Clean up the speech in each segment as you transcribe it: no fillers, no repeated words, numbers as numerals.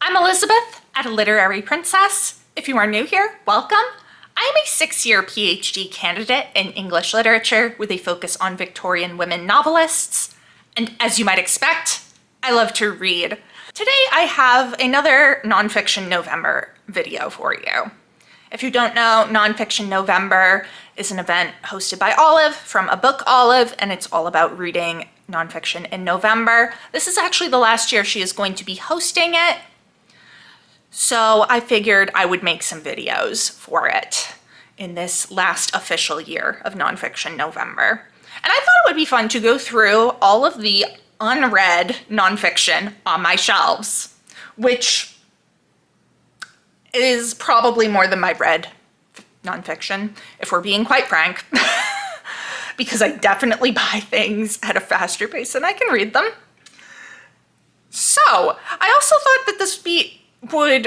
I'm Elizabeth at Literary Princess. If you are new here, welcome. I am a 6-year PhD candidate in English literature with a focus on Victorian women novelists. And as you might expect, I love to read. Today I have another Nonfiction November video for you. If you don't know, Nonfiction November is an event hosted by Olive from A Book Olive, and it's all about reading nonfiction in November. This is actually the last year she is going to be hosting it, so I figured I would make some videos for it in this last official year of Nonfiction November. And I thought it would be fun to go through all of the unread nonfiction on my shelves, which is probably more than my read nonfiction, if we're being quite frank, because I definitely buy things at a faster pace than I can read them. So I also thought that this it'll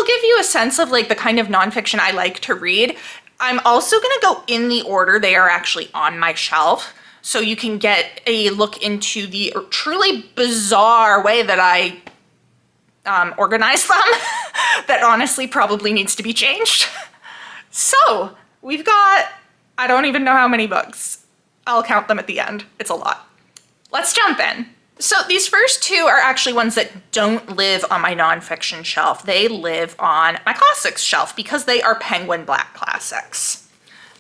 give you a sense of like the kind of nonfiction I like to read. I'm also gonna go in the order they are actually on my shelf, so you can get a look into the truly bizarre way that I organize them that honestly probably needs to be changed. So we've got, I don't even know how many books. I'll count them at the end. It's a lot. Let's jump in. So these first two are actually ones that don't live on my nonfiction shelf. They live on my classics shelf because they are Penguin Black classics.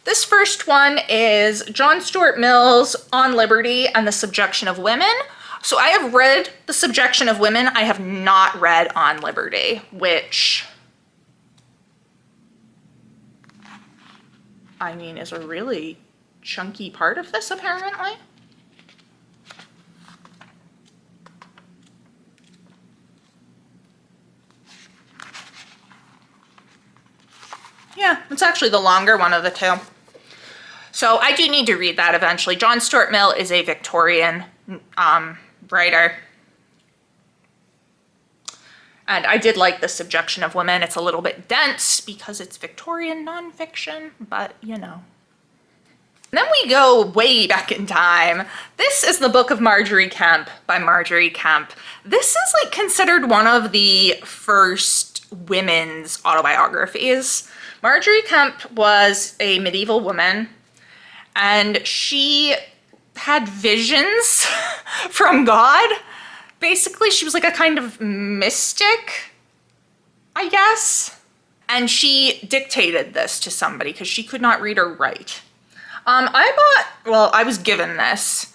This first one is John Stuart Mill's On Liberty and the Subjection of Women. So I have read The Subjection of Women. I have not read On Liberty, which, I mean, is a really chunky part of this, apparently. Yeah, it's actually the longer one of the two. So I do need to read that eventually. John Stuart Mill is a Victorian writer. And I did like The Subjection of Women. It's a little bit dense because it's Victorian nonfiction, but you know. Then we go way back in time. This is the Book of Margery Kempe by Margery Kempe. This is like considered one of the first women's autobiographies. Margery Kempe was a medieval woman, and she had visions from God. Basically, she was like a kind of mystic, I guess. And she dictated this to somebody because she could not read or write. I was given this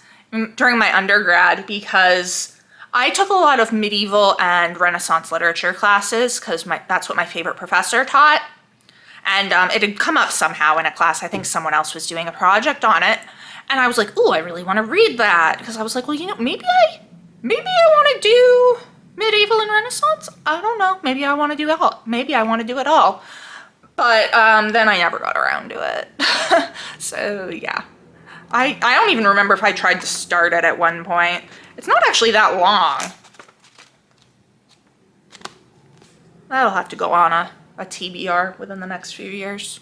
during my undergrad because I took a lot of medieval and Renaissance literature classes because that's what my favorite professor taught. And it had come up somehow in a class. I think someone else was doing a project on it. And I was like, ooh, I really want to read that. Because I was like, well, you know, maybe I want to do medieval and Renaissance. I don't know. Maybe I want to do it all. Maybe I want to do it all. But then I never got around to it. So yeah. I don't even remember if I tried to start it at one point. It's not actually that long. That'll have to go on a TBR within the next few years.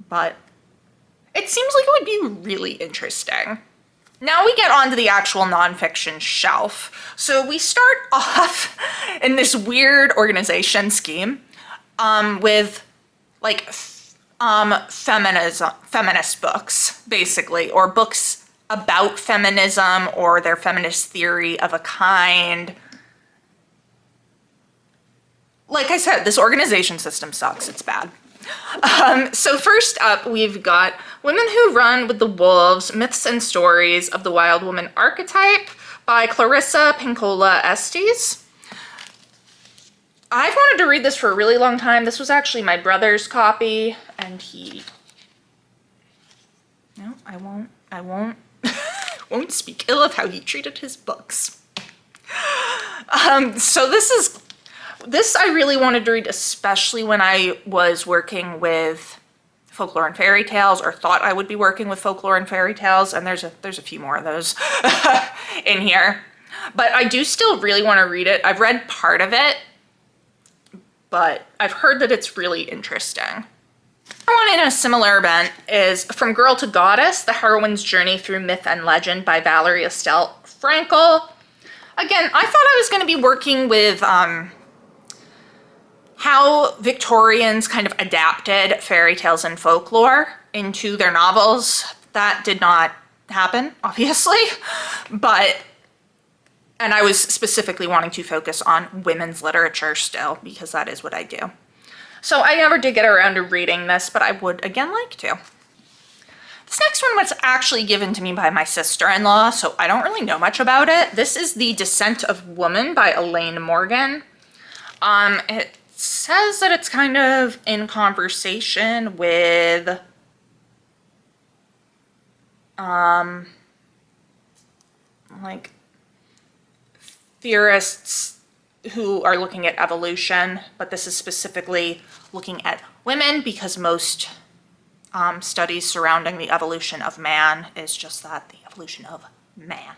But it seems like it would be really interesting. Now we get onto the actual nonfiction shelf. So we start off in this weird organization scheme with like feminist books, basically, or books about feminism or their feminist theory of a kind. Like I said, this organization system sucks. It's bad. So first up, we've got Women Who Run with the Wolves, Myths and Stories of the Wild Woman Archetype by Clarissa Pinkola Estes. I've wanted to read this for a really long time. This was actually my brother's copy, and no, I won't won't speak ill of how he treated his books. So this I really wanted to read, especially when I was working with folklore and fairy tales, or thought I would be working with folklore and fairy tales, and there's a few more of those in here. But I do still really want to read it. I've read part of it, but I've heard that it's really interesting. One in a similar event is From Girl to Goddess, The Heroine's Journey Through Myth and Legend by Valerie Estelle Frankel. Again, I thought I was going to be working with how Victorians kind of adapted fairy tales and folklore into their novels. That did not happen, obviously, and I was specifically wanting to focus on women's literature still, because that is what I do. So I never did get around to reading this, but I would again like to. This next one was actually given to me by my sister-in-law, so I don't really know much about it. This is The Descent of Woman by Elaine Morgan. It says that it's kind of in conversation with like theorists who are looking at evolution, but this is specifically looking at women because most studies surrounding the evolution of man is just that, the evolution of man.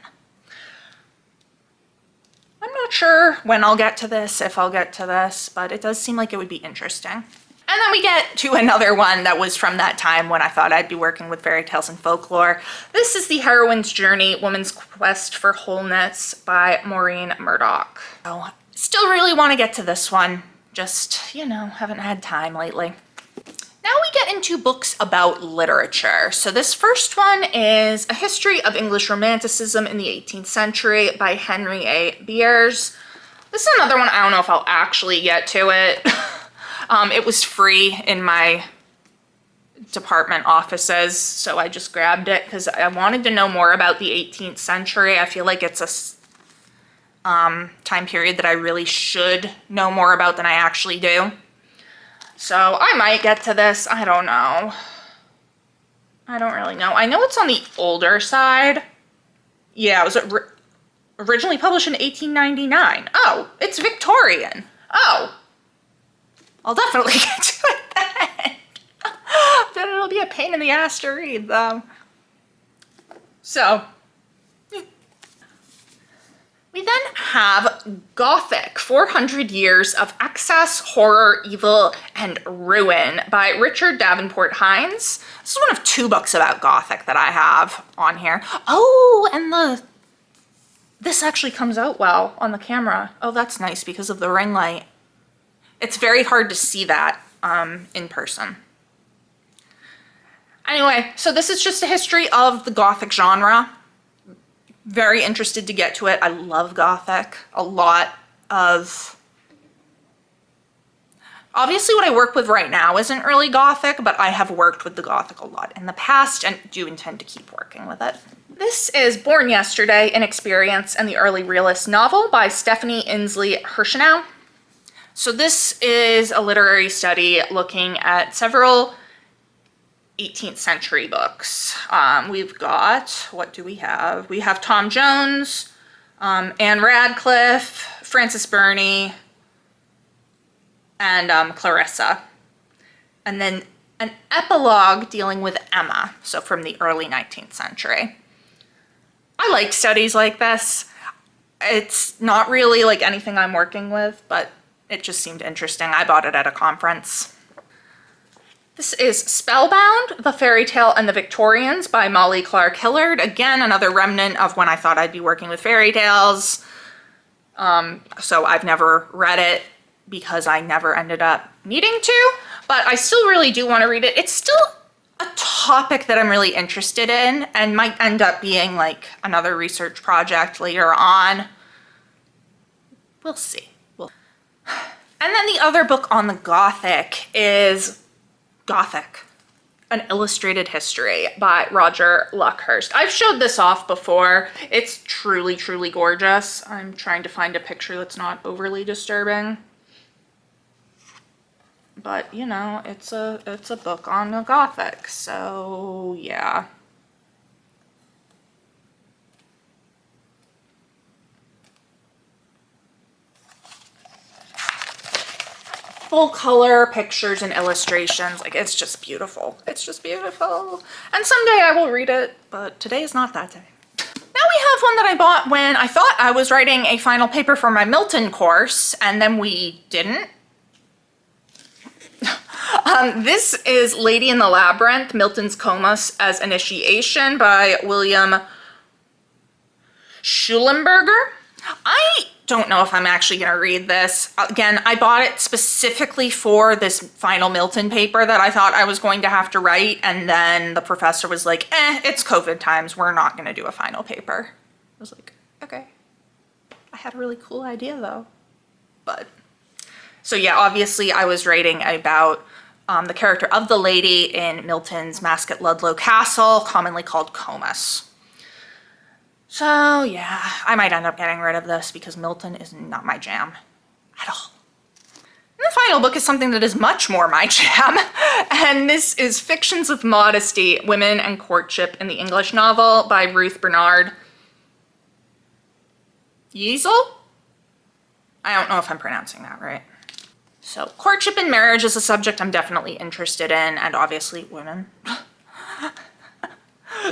I'm not sure when I'll get to this, if I'll get to this, but it does seem like it would be interesting. And then we get to another one that was from that time when I thought I'd be working with fairy tales and folklore. This is The Heroine's Journey, Woman's Quest for Wholeness by Maureen Murdoch. So, still really want to get to this one, just, you know, haven't had time lately. Now we get into books about literature. So this first one is A History of English Romanticism in the 18th Century by Henry A. Beers. This is another one I don't know if I'll actually get to it. It was free in my department offices, so I just grabbed it because I wanted to know more about the 18th century. I feel like it's a time period that I really should know more about than I actually do. So I might get to this. I don't know. I don't really know. I know it's on the older side. Yeah, it was originally published in 1899. Oh, it's Victorian. Oh. I'll definitely get to it then. Then it'll be a pain in the ass to read, though. So, we then have Gothic, 400 Years of Excess, Horror, Evil, and Ruin by Richard Davenport Hines. This is one of 2 books about Gothic that I have on here. Oh, and this actually comes out well on the camera. Oh, that's nice because of the ring light. It's very hard to see that in person. Anyway, so this is just a history of the Gothic genre. Very interested to get to it. I love Gothic. A lot of... Obviously what I work with right now isn't really Gothic, but I have worked with the Gothic a lot in the past and do intend to keep working with it. This is Born Yesterday, An Experience and the Early Realist Novel by Stephanie Inslee Hirschenow. So this is a literary study looking at several 18th century books. We've got, what do we have? We have Tom Jones, Anne Radcliffe, Frances Burney, and Clarissa. And then an epilogue dealing with Emma, so from the early 19th century. I like studies like this. It's not really like anything I'm working with, but it just seemed interesting. I bought it at a conference. This is Spellbound, The Fairy Tale and the Victorians by Molly Clark Hillard. Again, another remnant of when I thought I'd be working with fairy tales. So I've never read it because I never ended up needing to, but I still really do want to read it. It's still a topic that I'm really interested in and might end up being like another research project later on. We'll see. And then the other book on the Gothic is Gothic, An Illustrated History by Roger Luckhurst. I've showed this off before. It's truly, truly gorgeous. I'm trying to find a picture that's not overly disturbing. But, you know, it's a book on the Gothic, so yeah. Full color pictures and illustrations. Like, it's just beautiful. It's just beautiful. And someday I will read it, but today is not that day. Now we have one that I bought when I thought I was writing a final paper for my Milton course, and then we didn't. This is Lady in the Labyrinth, Milton's Comus as Initiation by William Schulenberger. I don't know if I'm actually going to read this. Again, I bought it specifically for this final Milton paper that I thought I was going to have to write, and then the professor was like, it's COVID times, we're not going to do a final paper. I was like, okay. I had a really cool idea though. But, so yeah, obviously I was writing about the character of the lady in Milton's Masque at Ludlow Castle, commonly called Comus. So yeah, I might end up getting rid of this because Milton is not my jam at all. And the final book is something that is much more my jam, and this is Fictions of Modesty, Women and Courtship in the English Novel by Ruth Bernard Yeasel? I don't know if I'm pronouncing that right. So courtship and marriage is a subject I'm definitely interested in, and obviously women.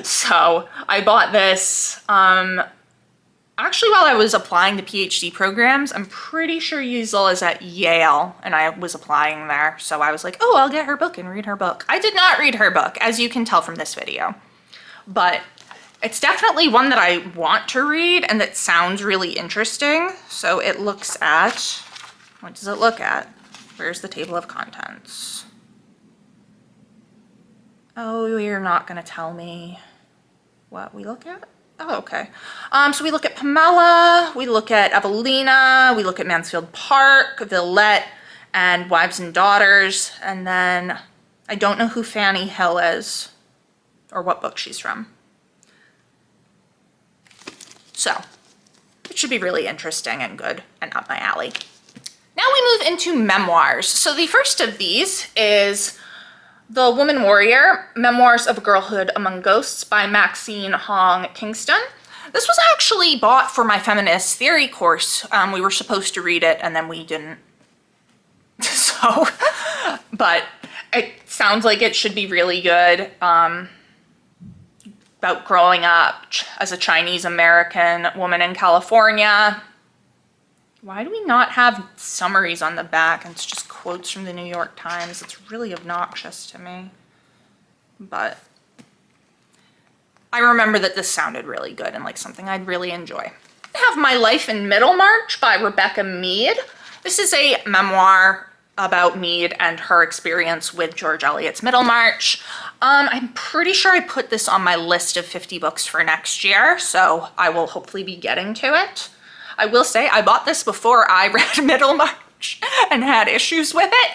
So I bought this actually while I was applying to PhD programs. I'm pretty sure Yeasel is at Yale, and I was applying there. So I was like, oh, I'll get her book and read her book. I did not read her book, as you can tell from this video. But it's definitely one that I want to read and that sounds really interesting. So it looks at, what does it look at? Where's the table of contents? Oh, you're not gonna tell me what we look at? Oh, okay. So we look at Pamela, we look at Evelina, we look at Mansfield Park, Villette, and Wives and Daughters, and then I don't know who Fanny Hill is or what book she's from. So it should be really interesting and good and up my alley. Now we move into memoirs. So the first of these is The Woman Warrior, Memoirs of Girlhood Among Ghosts by Maxine Hong Kingston. This was actually bought for my feminist theory course. We were supposed to read it and then we didn't. So, but it sounds like it should be really good. About growing up as a Chinese American woman in California. Why do we not have summaries on the back? And it's just quotes from the New York Times. It's really obnoxious to me. But I remember that this sounded really good and like something I'd really enjoy. I have My Life in Middlemarch by Rebecca Mead. This is a memoir about Mead and her experience with George Eliot's Middlemarch. I'm pretty sure I put this on my list of 50 books for next year, so I will hopefully be getting to it. I will say I bought this before I read Middlemarch and had issues with it.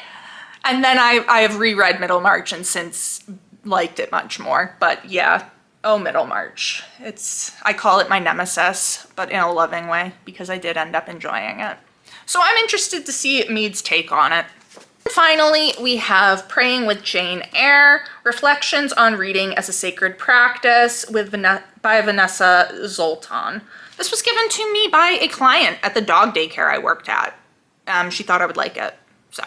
And then I have reread Middlemarch and since liked it much more. But yeah, oh, Middlemarch. I call it my nemesis, but in a loving way because I did end up enjoying it. So I'm interested to see Mead's take on it. Finally, we have Praying with Jane Eyre, Reflections on Reading as a Sacred Practice by Vanessa Zoltan. This was given to me by a client at the dog daycare I worked at. She thought I would like it, so.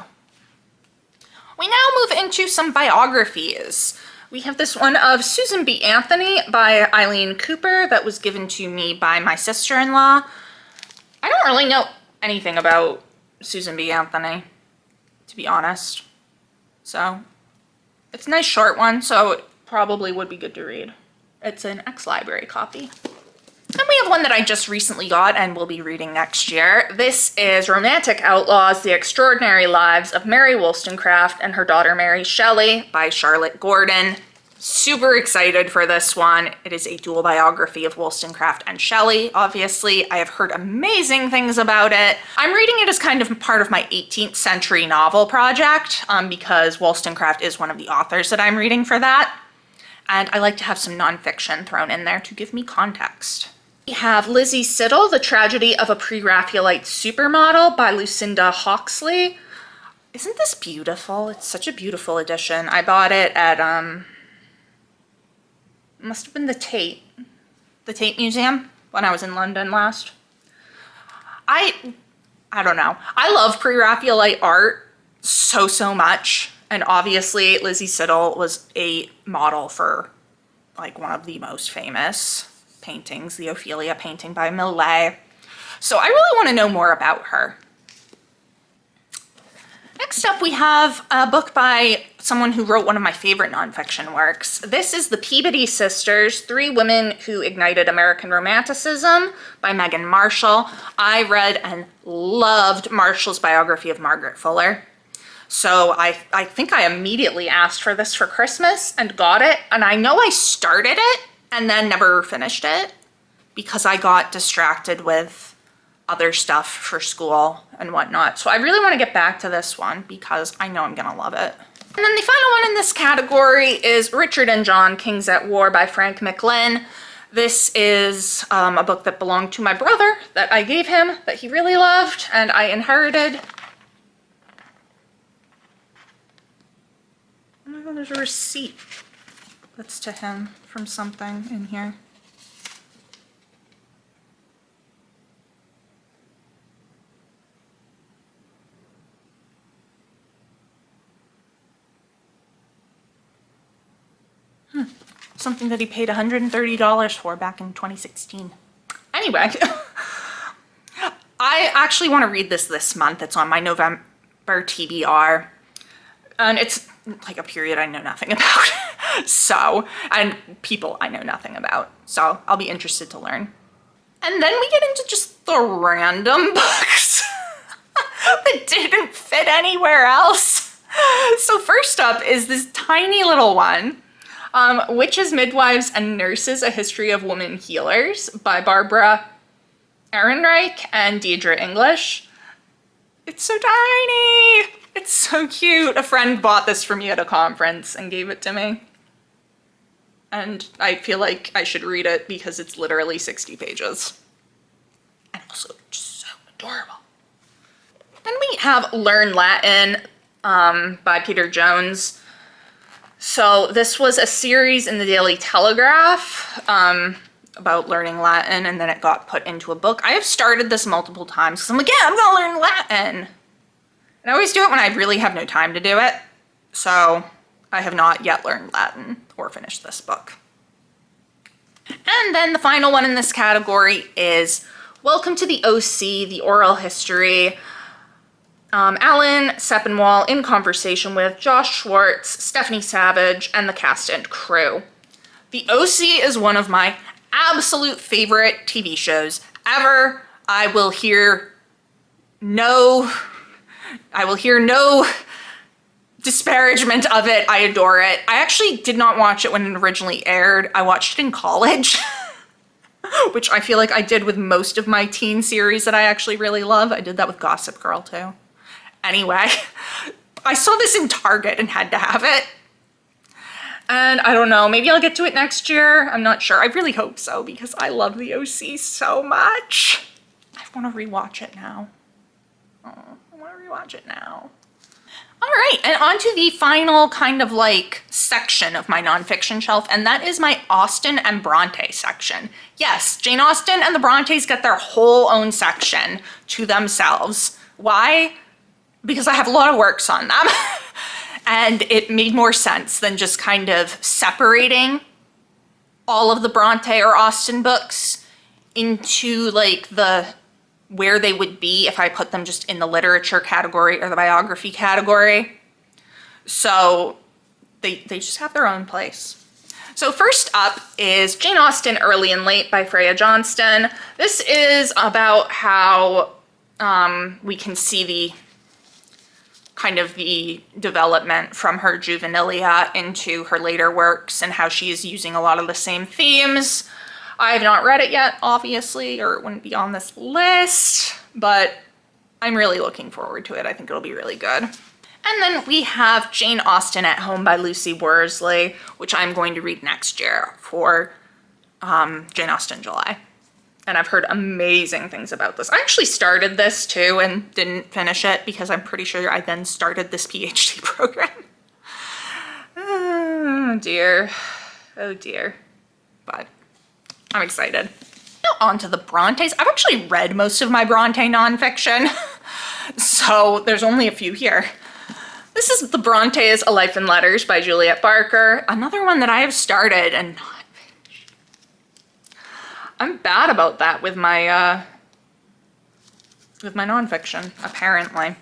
We now move into some biographies. We have this one of Susan B. Anthony by Eileen Cooper that was given to me by my sister-in-law. I don't really know anything about Susan B. Anthony, to be honest. So, it's a nice short one, so it probably would be good to read. It's an ex-library copy. And we have one that I just recently got and will be reading next year. This is Romantic Outlaws, The Extraordinary Lives of Mary Wollstonecraft and Her Daughter Mary Shelley by Charlotte Gordon. Super excited for this one. It is a dual biography of Wollstonecraft and Shelley, obviously. I have heard amazing things about it. I'm reading it as kind of part of my 18th century novel project because Wollstonecraft is one of the authors that I'm reading for that. And I like to have some nonfiction thrown in there to give me context. We have Lizzie Siddle, The Tragedy of a Pre-Raphaelite Supermodel by Lucinda Hawksley. Isn't this beautiful? It's such a beautiful edition. I bought it at, must have been the Tate Museum when I was in London last. I don't know. I love Pre-Raphaelite art so much. And obviously Lizzie Siddle was a model for like one of the most famous paintings, the Ophelia painting by Millet. So I really want to know more about her. Next up, we have a book by someone who wrote one of my favorite nonfiction works. This is The Peabody Sisters, Three Women Who Ignited American Romanticism by Megan Marshall. I read and loved Marshall's biography of Margaret Fuller. So I think I immediately asked for this for Christmas and got it. And I know I started it and then never finished it because I got distracted with other stuff for school and whatnot. So I really want to get back to this one because I know I'm gonna love it. And then the final one in this category is Richard and John, Kings at War by Frank McLynn. This is a book that belonged to my brother that I gave him that he really loved and I inherited. Oh my God, there's a receipt that's to him from something in here. Something that he paid $130 for back in 2016. Anyway, I actually want to read this month. It's on my November TBR. And it's like a period I know nothing about. So, and people I know nothing about. So I'll be interested to learn. And then we get into just the random books that didn't fit anywhere else. So first up is this tiny little one. Witches, Midwives, and Nurses, A History of Women Healers by Barbara Ehrenreich and Deidre English. It's so tiny. It's so cute. A friend bought this for me at a conference and gave it to me. And I feel like I should read it because it's literally 60 pages. And also just so adorable. Then we have Learn Latin by Peter Jones. So this was a series in the Daily Telegraph about learning Latin, and then it got put into a book. I have started this multiple times because I'm like, yeah, I'm gonna learn Latin. And I always do it when I really have no time to do it. So I have not yet learned Latin or finished this book. And then the final one in this category is Welcome to the OC, the Oral History. Alan Sepinwall in conversation with Josh Schwartz, Stephanie Savage, and the cast and crew. The OC is one of my absolute favorite TV shows ever. I will hear no disparagement of it. I adore it. I actually did not watch it when it originally aired. I watched it in college, which I feel like I did with most of my teen series that I actually really love. I did that with Gossip Girl too. Anyway, I saw this in Target and had to have it. And I don't know, maybe I'll get to it next year. I'm not sure. I really hope so because I love the OC so much. I want to rewatch it now. Oh, I want to rewatch it now. All right, and on to the final kind of like section of my nonfiction shelf, and that is my Austen and Bronte section. Yes, Jane Austen and the Brontes get their whole own section to themselves. Why? Because I have a lot of works on them and it made more sense than just kind of separating all of the Bronte or Austen books into like where they would be if I put them just in the literature category or the biography category. So they just have their own place. So first up is Jane Austen, Early and Late by Freya Johnston. This is about how we can see the development from her juvenilia into her later works and how she is using a lot of the same themes. I have not read it yet, obviously, or it wouldn't be on this list, but I'm really looking forward to it. I think it'll be really good. And then we have Jane Austen at Home by Lucy Worsley, which I'm going to read next year for Jane Austen July. And I've heard amazing things about this. I actually started this too and didn't finish it because I'm pretty sure I then started this PhD program. Oh dear. Oh dear. But I'm excited. Now on to the Brontes. I've actually read most of my Bronte nonfiction, so there's only a few here. This is The Brontes, A Life in Letters by Juliet Barker. Another one that I have started and not finished. I'm bad about that with my nonfiction, apparently.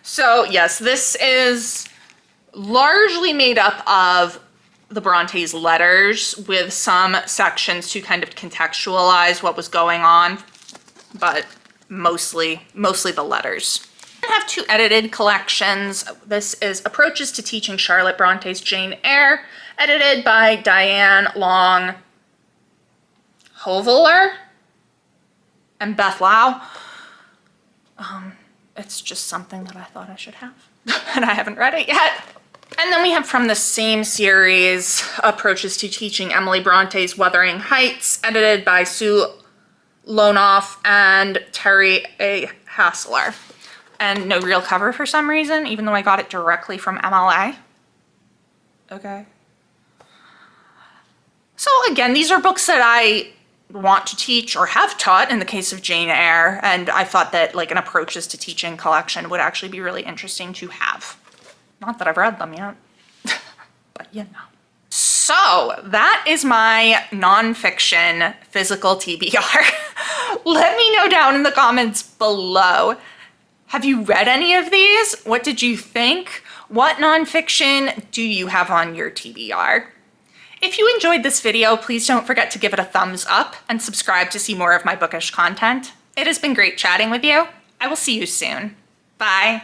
So yes, this is largely made up of the Bronte's letters with some sections to kind of contextualize what was going on, but mostly the letters. I have two edited collections. This is Approaches to Teaching Charlotte Bronte's Jane Eyre, edited by Diane Long Hoveler and Beth Lau. It's just something that I thought I should have, and I haven't read it yet. And then we have from the same series, Approaches to Teaching Emily Bronte's Wuthering Heights, edited by Sue Lonoff and Terry A. Hassler. And no real cover for some reason, even though I got it directly from MLA. Okay. So again, these are books that I want to teach or have taught in the case of Jane Eyre, and I thought that like an Approaches to Teaching collection would actually be really interesting to have. Not that I've read them yet, but you know. So that is my nonfiction physical TBR. Let me know down in the comments below. Have you read any of these? What did you think? What nonfiction do you have on your TBR? If you enjoyed this video, please don't forget to give it a thumbs up and subscribe to see more of my bookish content. It has been great chatting with you. I will see you soon. Bye.